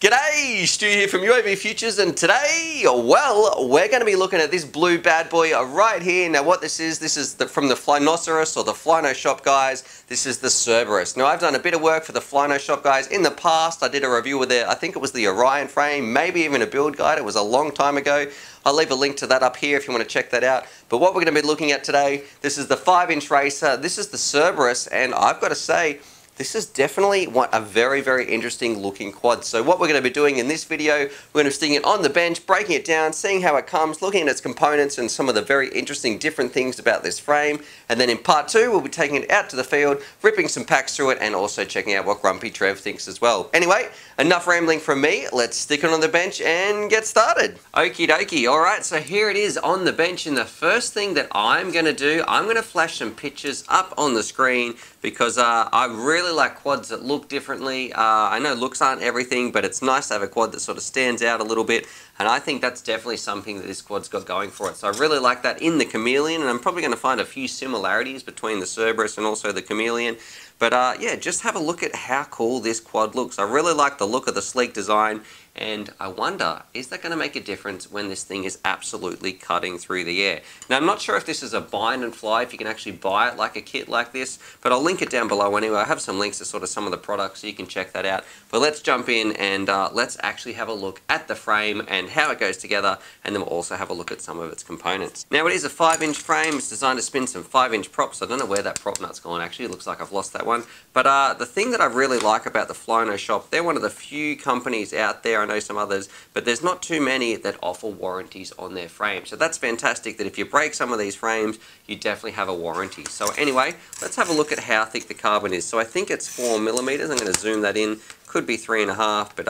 G'day, Stu here from UAVfutures, and today, well, we're going to be looking at this blue bad boy right here. Now what this is from the Flynoshop or the Flynoshop guys. This is the Cerberus. Now I've done a bit of work for the Flynoshop guys in the past. I did a review with I think it was the Orion frame, maybe even a build guide. It was a long time ago. I'll leave a link to that up here if you want to check that out. But what we're going to be looking at today, this is the 5-inch racer. This is the Cerberus, and I've got to say, this is definitely a very, very interesting looking quad. So what we're going to be doing in this video, we're going to be sticking it on the bench, breaking it down, seeing how it comes, looking at its components and some of the very interesting different things about this frame. And then in part 2, we'll be taking it out to the field, ripping some packs through it, and also checking out what Grumpy Trev thinks as well. Anyway, enough rambling from me. Let's stick it on the bench and get started. Okie dokie. Alright, so here it is on the bench, and the first thing that I'm going to do, I'm going to flash some pictures up on the screen because I really like quads that look differently. I know looks aren't everything, but it's nice to have a quad that sort of stands out a little bit, and I think that's definitely something that this quad's got going for it. So I really like that in the Chameleon, and I'm probably going to find a few similarities between the Cerberus and also the Chameleon. But yeah, just have a look at how cool this quad looks. I really like the look of the sleek design, and I wonder, is that going to make a difference when this thing is absolutely cutting through the air? Now, I'm not sure if this is a bind and fly, if you can actually buy it like a kit like this, but I'll link it down below anyway. I have some links to sort of some of the products, so you can check that out. But let's jump in and let's actually have a look at the frame and how it goes together, and then we'll also have a look at some of its components. Now, it is a 5-inch frame. It's designed to spin some 5-inch props. I don't know where that prop nut's gone, actually. It looks like I've lost that one. But the thing that I really like about the Flynoshop, they're one of the few companies out there, I know some others, but there's not too many that offer warranties on their frame. So that's fantastic that if you break some of these frames, you definitely have a warranty. So anyway, let's have a look at how thick the carbon is. So I think it's 4mm. I'm going to zoom that in. Could be 3.5, but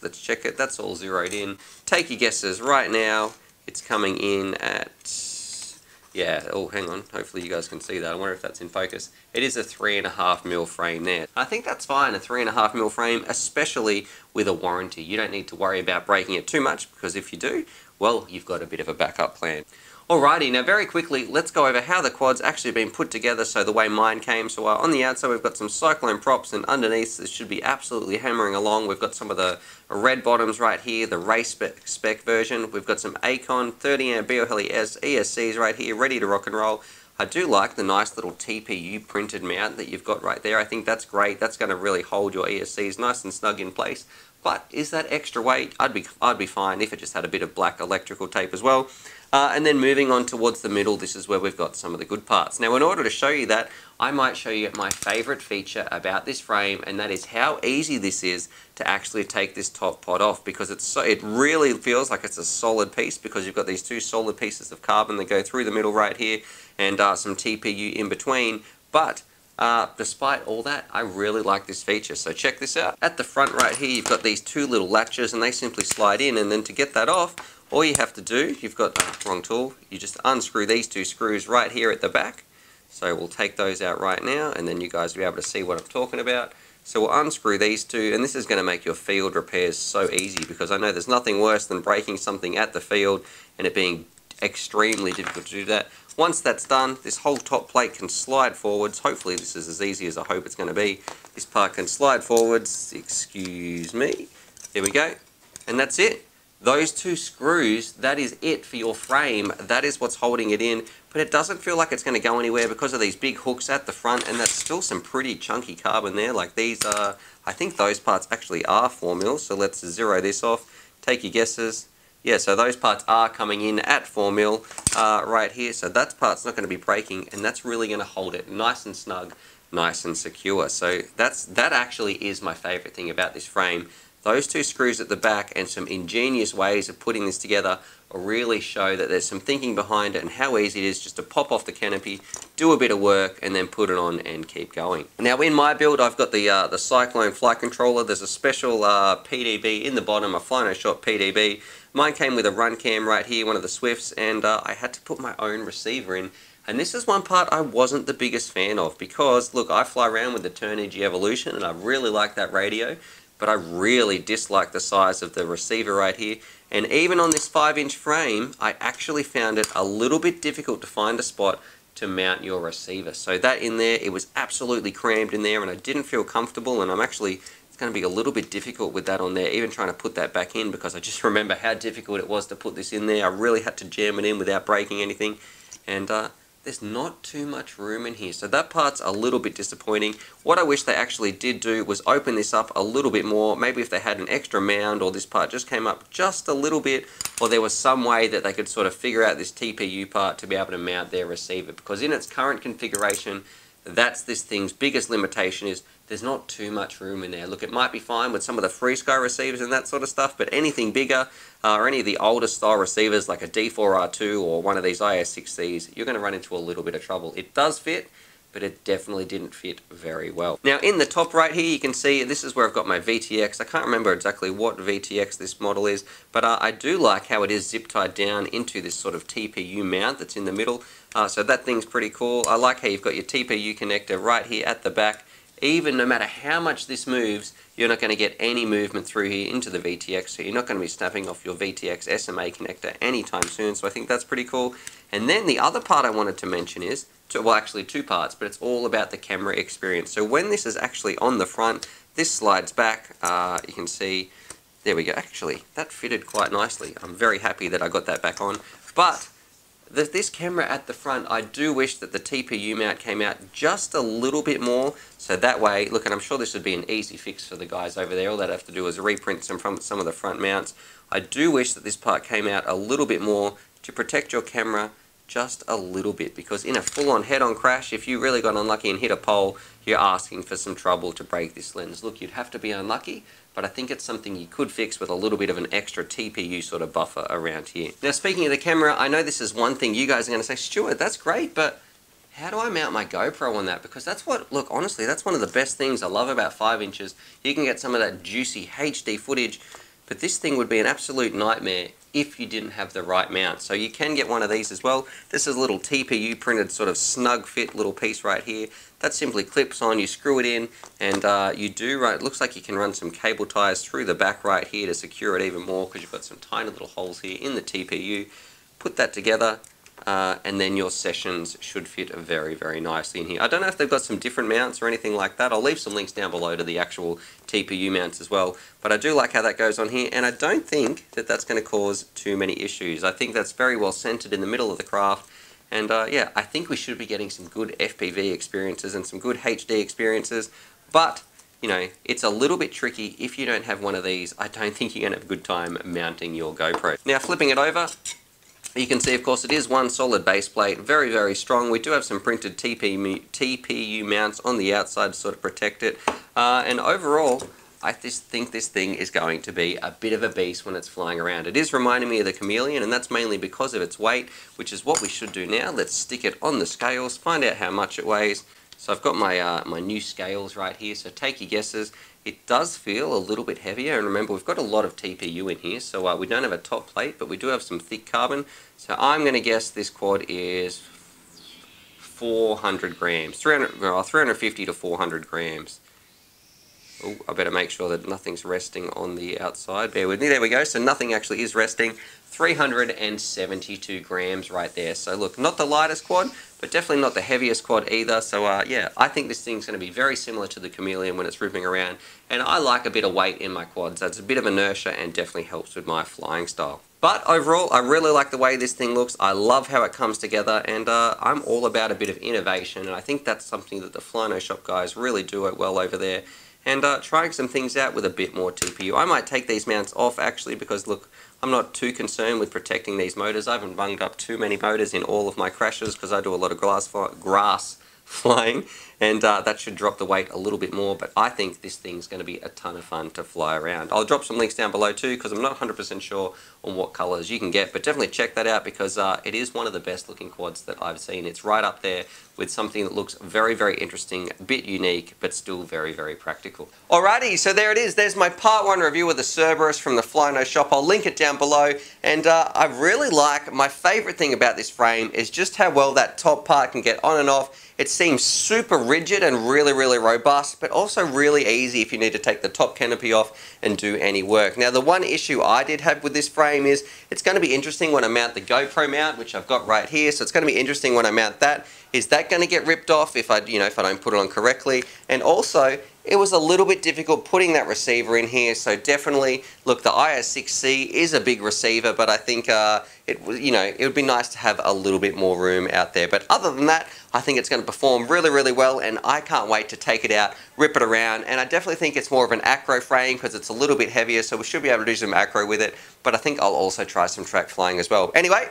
let's check it. That's all zeroed in. Take your guesses right now. It's coming in at... yeah, oh, hang on. Hopefully you guys can see that. I wonder if that's in focus. It is a 3.5mm frame there. I think that's fine, a 3.5mm frame, especially with a warranty. You don't need to worry about breaking it too much, because if you do, well, you've got a bit of a backup plan. Alrighty, now very quickly, let's go over how the quad's actually been put together, so the way mine came. So on the outside we've got some Cyclone props, and underneath this should be absolutely hammering along. We've got some of the red bottoms right here, the race spec version. We've got some Acon 30 amp BOHeli ESCs right here, ready to rock and roll. I do like the nice little TPU printed mount that you've got right there. I think that's great. That's going to really hold your ESCs nice and snug in place. But is that extra weight? I'd be fine if it just had a bit of black electrical tape as well. And then moving on towards the middle, this is where we've got some of the good parts. Now, in order to show you that, I might show you my favorite feature about this frame, and that is how easy this is to actually take this top pod off, because it really feels like it's a solid piece, because you've got these two solid pieces of carbon that go through the middle right here, and some TPU in between. But despite all that, I really like this feature. So check this out. At the front right here, you've got these two little latches, and they simply slide in, and then to get that off, all you have to do, you've got, wrong tool, you just unscrew these two screws right here at the back. So we'll take those out right now, and then you guys will be able to see what I'm talking about. So we'll unscrew these two, and this is going to make your field repairs so easy, because I know there's nothing worse than breaking something at the field and it being extremely difficult to do that. Once that's done, this whole top plate can slide forwards. Hopefully this is as easy as I hope it's going to be. This part can slide forwards, excuse me. There we go, and that's it. Those two screws, that is it for your frame. That is what's holding it in, but it doesn't feel like it's going to go anywhere because of these big hooks at the front, and that's still some pretty chunky carbon there. Like these are, I think those parts actually are 4mm, so let's zero this off. Take your guesses. Yeah, so those parts are coming in at 4mm right here, so that part's not going to be breaking, and that's really going to hold it nice and snug, nice and secure. So that actually is my favorite thing about this frame. Those two screws at the back and some ingenious ways of putting this together really show that there's some thinking behind it and how easy it is just to pop off the canopy, do a bit of work, and then put it on and keep going. Now in my build, I've got the Cyclone Fly Controller. There's a special PDB in the bottom, a Flynoshop PDB. Mine came with a run cam right here, one of the Swifts, and I had to put my own receiver in. And this is one part I wasn't the biggest fan of, because, look, I fly around with the Turnigy Evolution, and I really like that radio, but I really dislike the size of the receiver right here. And even on this 5-inch frame, I actually found it a little bit difficult to find a spot to mount your receiver. So that in there, it was absolutely crammed in there, and I didn't feel comfortable, and I'm actually going to be a little bit difficult with that on there, even trying to put that back in, because I just remember how difficult it was to put this in there. I really had to jam it in without breaking anything, and there's not too much room in here, so that part's a little bit disappointing. What I wish they actually did do was open this up a little bit more. Maybe if they had an extra mound, or this part just came up just a little bit, or there was some way that they could sort of figure out this TPU part to be able to mount their receiver, because in its current configuration, that's this thing's biggest limitation, is there's not too much room in there. Look, it might be fine with some of the FrSky receivers and that sort of stuff, but anything bigger, or any of the older style receivers like a D4R2 or one of these IS6Cs, you're going to run into a little bit of trouble. It does fit, but it definitely didn't fit very well. Now in the top right here, you can see this is where I've got my VTX. I can't remember exactly what VTX this model is, but I do like how it is zip tied down into this sort of TPU mount that's in the middle. So that thing's pretty cool. I like how you've got your TPU connector right here at the back. Even no matter how much this moves, you're not going to get any movement through here into the VTX, so you're not going to be snapping off your VTX SMA connector anytime soon, so I think that's pretty cool. And then the other part I wanted to mention is, well actually two parts, but it's all about the camera experience. So when this is actually on the front, this slides back, you can see, there we go, actually that fitted quite nicely. I'm very happy that I got that back on, but this camera at the front, I do wish that the TPU mount came out just a little bit more, so that way, look, and I'm sure this would be an easy fix for the guys over there. All they'd have to do is reprint some of the front mounts. I do wish that this part came out a little bit more to protect your camera just a little bit, because in a full-on head-on crash, if you really got unlucky and hit a pole, you're asking for some trouble to break this lens. Look, you'd have to be unlucky, but I think it's something you could fix with a little bit of an extra TPU sort of buffer around here. Now speaking of the camera, I know this is one thing you guys are going to say, Stuart, that's great, but how do I mount my GoPro on that? Because that's what, look, honestly, that's one of the best things I love about 5 inches. You can get some of that juicy HD footage, but this thing would be an absolute nightmare if you didn't have the right mount. So you can get one of these as well. This is a little TPU printed sort of snug fit little piece right here. That simply clips on, you screw it in, and you do, right, it looks like you can run some cable ties through the back right here to secure it even more, because you've got some tiny little holes here in the TPU. Put that together, and then your sessions should fit very, very nicely in here. I don't know if they've got some different mounts or anything like that. I'll leave some links down below to the actual TPU mounts as well, but I do like how that goes on here, and I don't think that that's going to cause too many issues. I think that's very well centered in the middle of the craft, and yeah, I think we should be getting some good FPV experiences and some good HD experiences, but you know, it's a little bit tricky if you don't have one of these. I don't think you're going to have a good time mounting your GoPro. Now flipping it over, you can see, of course, it is one solid base plate, very, very strong. We do have some printed TPU mounts on the outside to sort of protect it. And overall, I just think this thing is going to be a bit of a beast when it's flying around. It is reminding me of the Chameleon, and that's mainly because of its weight, which is what we should do now. Let's stick it on the scales, find out how much it weighs. So I've got my, my new scales right here, so take your guesses. It does feel a little bit heavier, and remember we've got a lot of TPU in here, so we don't have a top plate, but we do have some thick carbon. So I'm going to guess this quad is 400 grams, 350 to 400 grams. Oh, I better make sure that nothing's resting on the outside. Bear with me. There we go. So nothing actually is resting. 372 grams right there. So look, not the lightest quad, but definitely not the heaviest quad either. So yeah, I think this thing's going to be very similar to the Chameleon when it's ripping around. And I like a bit of weight in my quads. That's a bit of inertia and definitely helps with my flying style. But overall, I really like the way this thing looks. I love how it comes together, and I'm all about a bit of innovation. And I think that's something that the Flynoshop guys really do it well over there. And trying some things out with a bit more TPU. I might take these mounts off actually, because look, I'm not too concerned with protecting these motors. I haven't bunged up too many motors in all of my crashes because I do a lot of grass flying, and that should drop the weight a little bit more, but I think this thing's going to be a ton of fun to fly around. I'll drop some links down below too, because I'm not 100% sure on what colors you can get, but definitely check that out, because it is one of the best looking quads that I've seen. It's right up there with something that looks very, very interesting, a bit unique, but still very, very practical. Alrighty, so there it is. There's my part 1 review of the Cerberus from the Flynoshop. I'll link it down below, and I really like, my favorite thing about this frame is just how well that top part can get on and off. It seems super rigid and really, really robust, but also really easy if you need to take the top canopy off and do any work. Now, the one issue I did have with this frame is it's going to be interesting when I mount the GoPro mount, which I've got right here. So it's going to be interesting when I mount that. Is that going to get ripped off if I don't put it on correctly? And also, it was a little bit difficult putting that receiver in here. So definitely, look, the IS6C is a big receiver, but I think it would be nice to have a little bit more room out there. But other than that, I think it's going to perform really, really well, and I can't wait to take it out, rip it around, and I definitely think it's more of an acro frame because it's a little bit heavier, so we should be able to do some acro with it, but I think I'll also try some track flying as well. Anyway,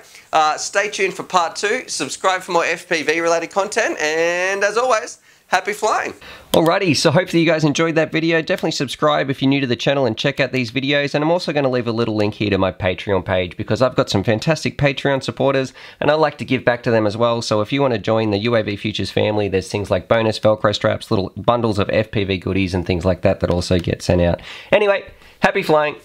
stay tuned for part 2, subscribe for more FPV related content, and as always, happy flying. Alrighty, so hopefully you guys enjoyed that video. Definitely subscribe if you're new to the channel and check out these videos. And I'm also going to leave a little link here to my Patreon page because I've got some fantastic Patreon supporters and I like to give back to them as well. So if you want to join the UAVfutures family, there's things like bonus Velcro straps, little bundles of FPV goodies and things like that that also get sent out. Anyway, happy flying.